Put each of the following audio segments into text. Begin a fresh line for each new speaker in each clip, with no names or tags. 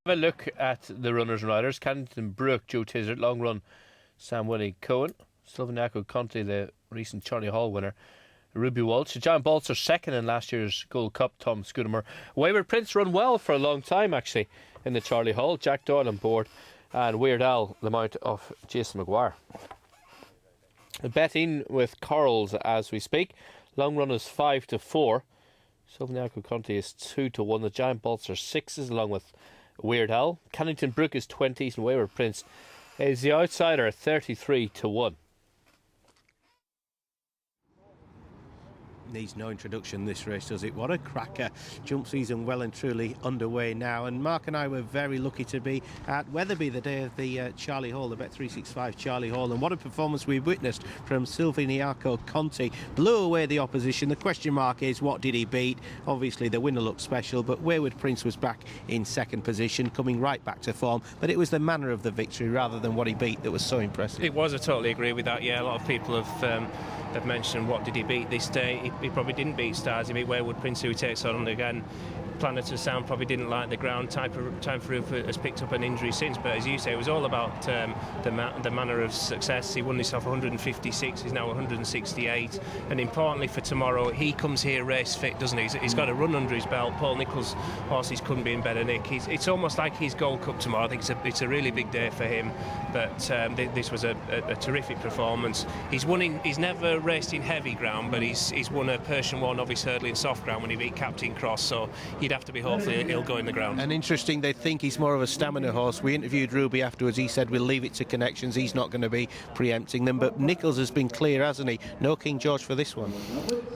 Have a look at the runners and riders. Cannington Brook, Joe Tizard, long run, Sam Willie Cohen, Sloveniaco Conti, the recent Charlie Hall winner, Ruby Walsh, John Balzer second in last year's Gold Cup, Tom Scudamore. Wayward Prince run well for a long time actually in the Charlie Hall, Jack Doyle on board, and Weird Al, the mount of Jason Maguire. Betting with Corals as we speak. Long run is 5-4. Sloveniaco Conti is 2-1. The Giant Balzer 6s along with Weird Al. Cannington Brook is 20s and Wayward Prince is the outsider at 33-1.
Needs no introduction, this race, does it? What a cracker. Jump season well and truly underway now, and Mark and I were very lucky to be at Wetherby the day of the Charlie Hall, the Bet365 Charlie Hall, and what a performance we witnessed from Sloveniaco Conti. Blew away the opposition. The question mark is, what did he beat? Obviously the winner looked special, but Wayward Prince was back in second position, coming right back to form, but it was the manner of the victory rather than what he beat that was so impressive.
It was, I totally agree with that. Yeah, a lot of people have mentioned what did he beat this day. He probably didn't beat Stars, he beat Wayward Prince, who he takes on again. Planet of Sound probably didn't like the ground. Time for Roof has picked up an injury since, but as you say, it was all about the manner of success. He won this off 156, he's now 168, and importantly for tomorrow, he comes here race fit, doesn't he? He's got a run under his belt. Paul Nicholls' horses couldn't be in better nick. It's almost like his Gold Cup tomorrow. I think it's a really big day for him, but this was a terrific performance. He's never raced in heavy ground, but he's won a Persian 1 novice hurdle in soft ground when he beat Captain Cross, so you'd have to be hopeful he'll go in the ground.
And interesting, they think he's more of a stamina horse. We interviewed Ruby afterwards. He said we'll leave it to connections. He's not going to be preempting them. But Nicholls has been clear, hasn't he? No King George for this one.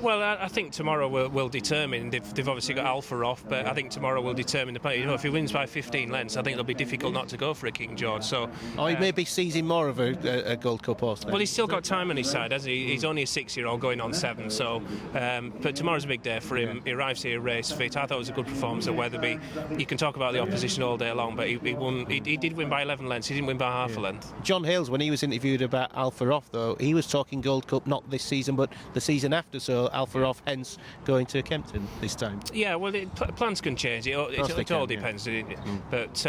Well, I think tomorrow will determine. They've obviously got Alpha off, but I think tomorrow will determine the play. You know, if he wins by 15 lengths, I think it'll be difficult not to go for a King George. So,
he may be seizing more of a Gold Cup horse then.
Well, he's still got time on his side, hasn't he? He's only a 6-year-old going on 7. So, but tomorrow's a big day for him. He arrives here race fit. I thought it was a good performance at Wetherby. You can talk about the opposition all day long, but he won. He did win by 11 lengths. He didn't win by half a length.
John Hales, when he was interviewed about Alpha Off, though, he was talking Gold Cup not this season, but the season after. So Alpha Off, hence going to Kempton this time.
Yeah, well, plans can change. It all depends. Yeah. But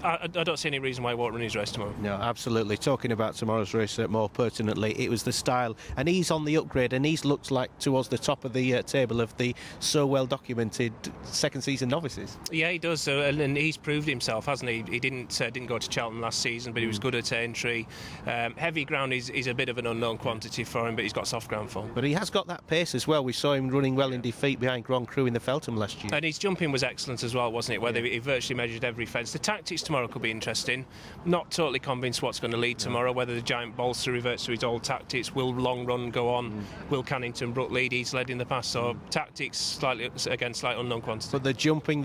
I don't see any reason why he won't run his race tomorrow.
No, absolutely. Talking about tomorrow's race more pertinently, it was the style, and he's on the upgrade, and he's looked like towards the top of the table of the so well documented second season novices.
Yeah, he does, and he's proved himself, hasn't he? He didn't go to Cheltenham last season, but he was good at entry. Heavy ground is a bit of an unknown quantity for him, but he's got soft ground form.
But he has got that pace as well. We saw him running well in defeat behind Grand Cru in the Feltham last year.
And his jumping was excellent as well, wasn't it? Where he virtually measured every fence. The tactics tomorrow could be interesting. Not totally convinced what's going to lead tomorrow, whether the Giant Balzer reverts to his old tactics. Will Long Run go on? Will Cannington Brook lead? He's led in the past, so tactics slight unknown quantity.
But the jumping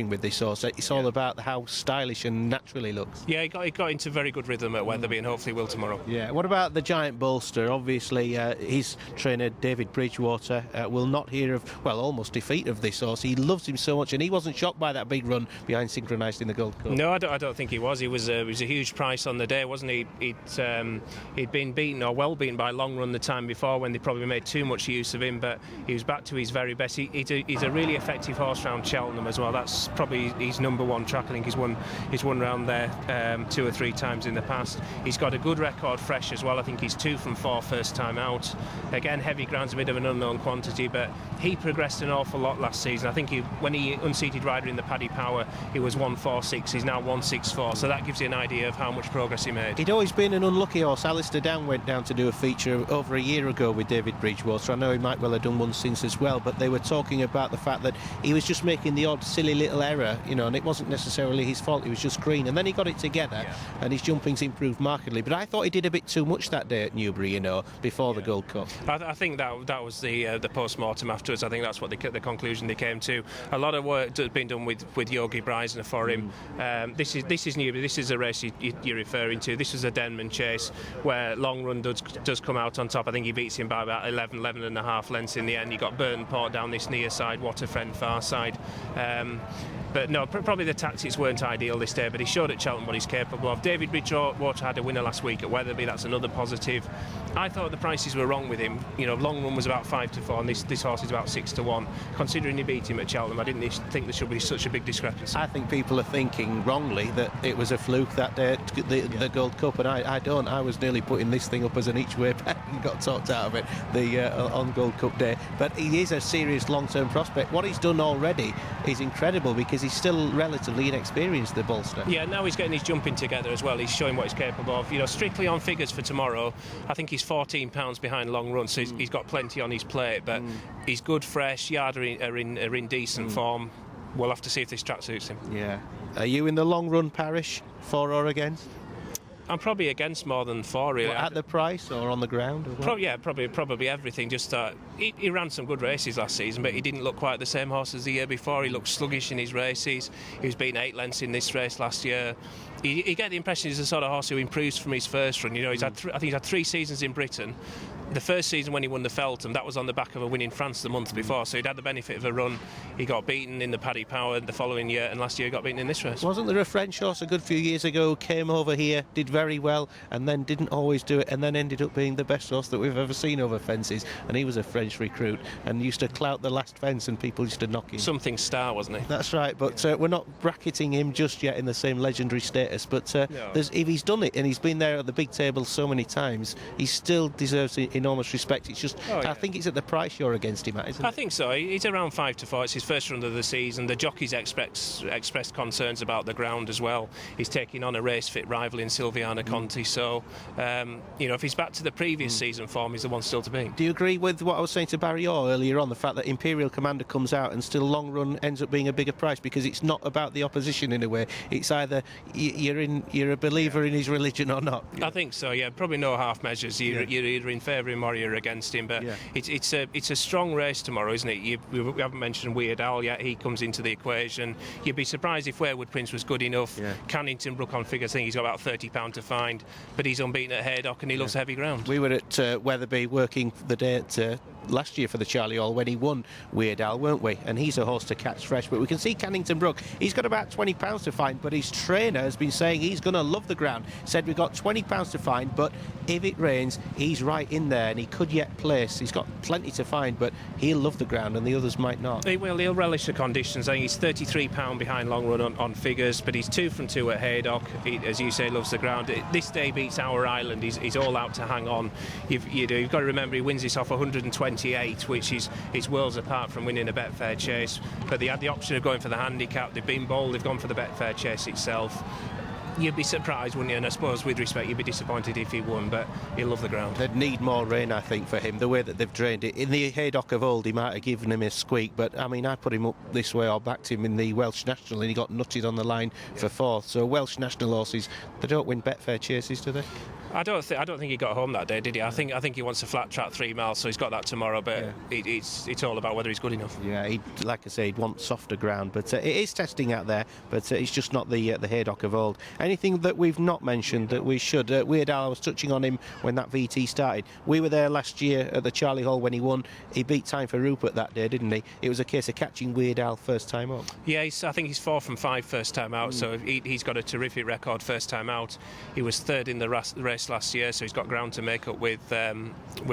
with this horse, it's all about how stylish and natural he looks.
Yeah, he got into very good rhythm at Wetherby, and hopefully will tomorrow.
Yeah. What about the Giant Bolster? Obviously, his trainer David Bridgewater will not hear of, well, almost defeat of this horse. He loves him so much, and he wasn't shocked by that big run behind Synchronised in the Gold Cup.
No, I don't think he was. He was a huge price on the day, wasn't he? He'd been beaten, or well beaten, by Long Run the time before, when they probably made too much use of him, but he was back to his very best. He's a really effective horse round Cheltenham as well. That's probably his number one track. I think he's won round there 2 or 3 times in the past. He's got a good record fresh as well. I think he's 2 from 4 first time out. Again, heavy ground's a bit of an unknown quantity, but he progressed an awful lot last season. I think when he unseated rider in the Paddy Power, he was 146. He's now 164, so that gives you an idea of how much progress he made.
He'd always been an unlucky horse. Alistair Down went down to do a feature over a year ago with David Bridgewater. I know he might well have done one since as well, but they were talking about the fact that he was just making the odd silly little error, and it wasn't necessarily his fault. He was just green, and then he got it together, and his jumping's improved markedly. But I thought he did a bit too much that day at Newbury, before the Gold Cup.
I think that was the post-mortem afterwards. I think that's what the conclusion they came to. A lot of work has been done with Yogi Breisner for him. This is Newbury. This is a race you're referring to. This was a Denman Chase where Long Run does come out on top. I think he beats him by about 11 and a half lengths in the end. You got Burton Port down this near side, What a Friend far side. But no, probably the tactics weren't ideal this day, but he showed at Cheltenham what he's capable of. David Bridgewater had a winner last week at Wetherby, that's another positive. I thought the prices were wrong with him. Long run was about 5 to 4, and this horse is about 6 to 1. Considering he beat him at Cheltenham, I didn't think there should be such a big discrepancy.
I think people are thinking wrongly that it was a fluke that day, the Gold Cup, and I don't. I was nearly putting this thing up as an each-way bet and got talked out of it on Gold Cup day. But he is a serious long-term prospect. What he's done already is incredible because he's still relatively inexperienced, the bolster.
Yeah, now he's getting his jumping together as well. He's showing what he's capable of. Strictly on figures for tomorrow, I think he's £14 behind long run, so he's got plenty on his plate. But he's good, fresh. Yard are in decent form. We'll have to see if this track suits him.
Yeah. Are you in the long run parish, for or against?
I'm probably against more than 4, really.
At the price or on the ground? Or
probably everything. Just he ran some good races last season, but he didn't look quite the same horse as the year before. He looked sluggish in his races. He was beating 8 lengths in this race last year. You get the impression he's the sort of horse who improves from his first run. He's had I think he's had 3 seasons in Britain. The first season when he won the Feltham, that was on the back of a win in France the month before, so he'd had the benefit of a run. He got beaten in the Paddy Power the following year, and last year he got beaten in this race.
Wasn't there a French horse a good few years ago who came over here, did very well, and then didn't always do it, and then ended up being the best horse that we've ever seen over fences? And he was a French recruit and used to clout the last fence and people used to knock him.
Something Star, wasn't he?
That's right, but we're not bracketing him just yet in the same legendary status, but
No.
if he's done it and he's been there at the big table so many times, he still deserves enormous respect. It's just, I think it's at the price you're against him at, isn't it?
I think so. He's around 5 to 4. It's his first run of the season. The jockeys expressed concerns about the ground as well. He's taking on a race-fit rival in Silviana Conti, so if he's back to the previous season form, he's the one still to beat.
Do you agree with what I was saying to Barry Orr earlier on, the fact that Imperial Commander comes out and still long run ends up being a bigger price because it's not about the opposition in a way? It's either you're a believer in his religion or not.
I think so. Yeah, probably no half measures. You're either in favour of him or you're against him. But it's a strong race tomorrow, isn't it? We haven't mentioned Weird Al yet. He comes into the equation. You'd be surprised if Wayward Prince was good enough. Cannington Brook on figures, I think he's got about £30 to find, but he's unbeaten at Haydock and he loves heavy ground.
We were at Wetherby working the day at last year for the Charlie Hall when he won Weird Al, weren't we? And he's a horse to catch fresh. But we can see Cannington Brook, he's got about £20 to find, but his trainer has been saying he's going to love the ground. Said we've got £20 to find, but if it rains, he's right in there and he could yet place. He's got plenty to find, but he'll love the ground and the others might not.
He'll relish the conditions. I think he's £33 behind long run on figures, but he's 2 from 2 at Haydock. He, as you say, loves the ground. This day beats Our Island. He's all out to hang on. You've got to remember he wins this off 128, which is worlds apart from winning a Betfair Chase. But they had the option of going for the handicap. They've been bold. They've gone for the Betfair Chase itself. You'd be surprised, wouldn't you? And I suppose, with respect, you'd be disappointed if he won, but he'll love the ground.
They'd need more rain, I think, for him, the way that they've drained it. In the Haydock of old, he might have given him a squeak, but, I mean, I put him up this way or backed him in the Welsh National, and he got nutted on the line for 4th. So Welsh National horses, they don't win Betfair Chases, do they?
I don't think he got home that day, did he? I think he wants a flat track 3 miles, so he's got that tomorrow. But it's all about whether he's good enough.
Yeah, like I say, he'd want softer ground, but it is testing out there. But it's just not the Haydock of old. Anything that we've not mentioned that we should? Weird Al, I was touching on him when that VT started. We were there last year at the Charlie Hall when he won. He beat Time for Rupert that day, didn't he? It was a case of catching Weird Al first time up.
Yeah, I think he's 4 from 5 first time out, so he's got a terrific record first time out. He was 3rd in the race last year, so he's got ground to make up with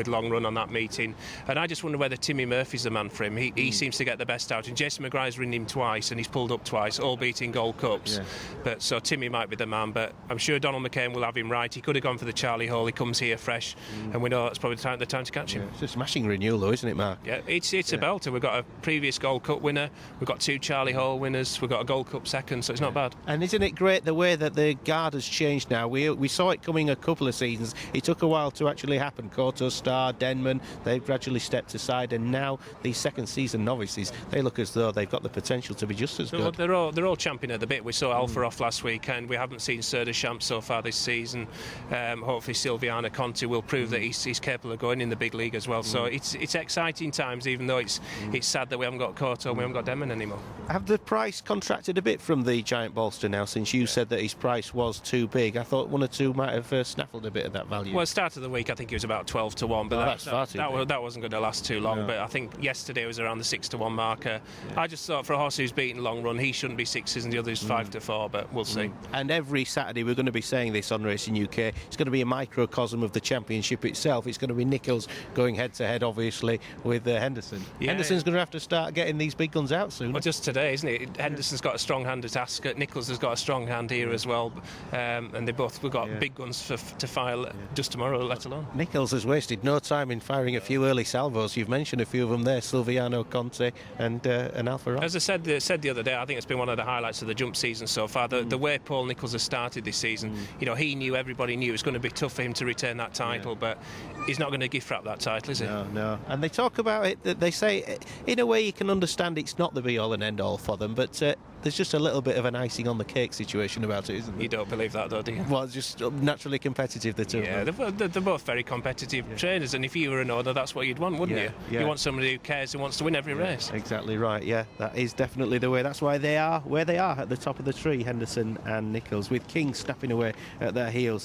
long run on that meeting. And I just wonder whether Timmy Murphy's the man for him. He seems to get the best out, and Jason Maguire's ridden him twice and he's pulled up twice, all beating Gold Cups. But so Timmy might be the man, but I'm sure Donald McCain will have him right. He could have gone for the Charlie Hall. He comes here fresh, and we know that's probably the time to catch him.
It's a smashing renewal though, isn't it, Mark?
Yeah, it's a belter. We've got a previous Gold Cup winner, we've got 2 Charlie Hall winners, we've got a Gold Cup second, so it's not bad.
And isn't it great the way that the guard has changed now? We saw it coming a couple of seasons. It took a while to actually happen. Koto, Star, Denman, they've gradually stepped aside, and now these second season novices, they look as though they've got the potential to be just as good.
They're all champing at the bit. We saw Alpha off last weekend. We haven't seen Sir de Champs so far this season. Hopefully Silviana Conti will prove that he's capable of going in the big league as well. So it's exciting times, even though it's sad that we haven't got Koto and we haven't got Denman anymore.
Have the price contracted a bit from the Giant Bolster now, since you said that his price was too big? I thought one or two might have snapped snaffled a bit of that value.
Well, start of the week I think it was about 12 to 1, but that wasn't going to last too long.
No.
But I think yesterday was around the 6 to 1 marker. I just thought for a horse who's beaten long run, he shouldn't be 6s and the others 5 to 4. But we'll see.
And every Saturday we're going to be saying this on Racing UK. It's going to be a microcosm of the championship itself. It's going to be Nichols going head to head, obviously, with Henderson.
Yeah.
Henderson's going to have to start getting these big guns out soon.
Well, just today, isn't it? Henderson's got a strong hand at Ascot. Nichols has got a strong hand here as well, and we've got big guns to file just tomorrow, let alone.
Nichols has wasted no time in firing a few early salvos. You've mentioned a few of them there, Silviano Conte and Alfa Romeo.
As I said the other day, I think it's been one of the highlights of the jump season so far. The way Paul Nichols has started this season, everybody knew it was going to be tough for him to retain that title, but he's not going to gift wrap that title, is he?
No. And they talk about it, that they say, in a way you can understand it's not the be-all and end-all for them, but there's just a little bit of an icing on the cake situation about it, isn't there?
You don't believe that, though, do you?
Well, it's just naturally competitive, the two.
Yeah, they're both very competitive trainers, and if you were an owner, that's what you'd want, wouldn't you?
Yeah.
You want somebody who cares, who wants to win every race.
Exactly right, that is definitely the way. That's why they are where they are, at the top of the tree, Henderson and Nichols, with King snapping away at their heels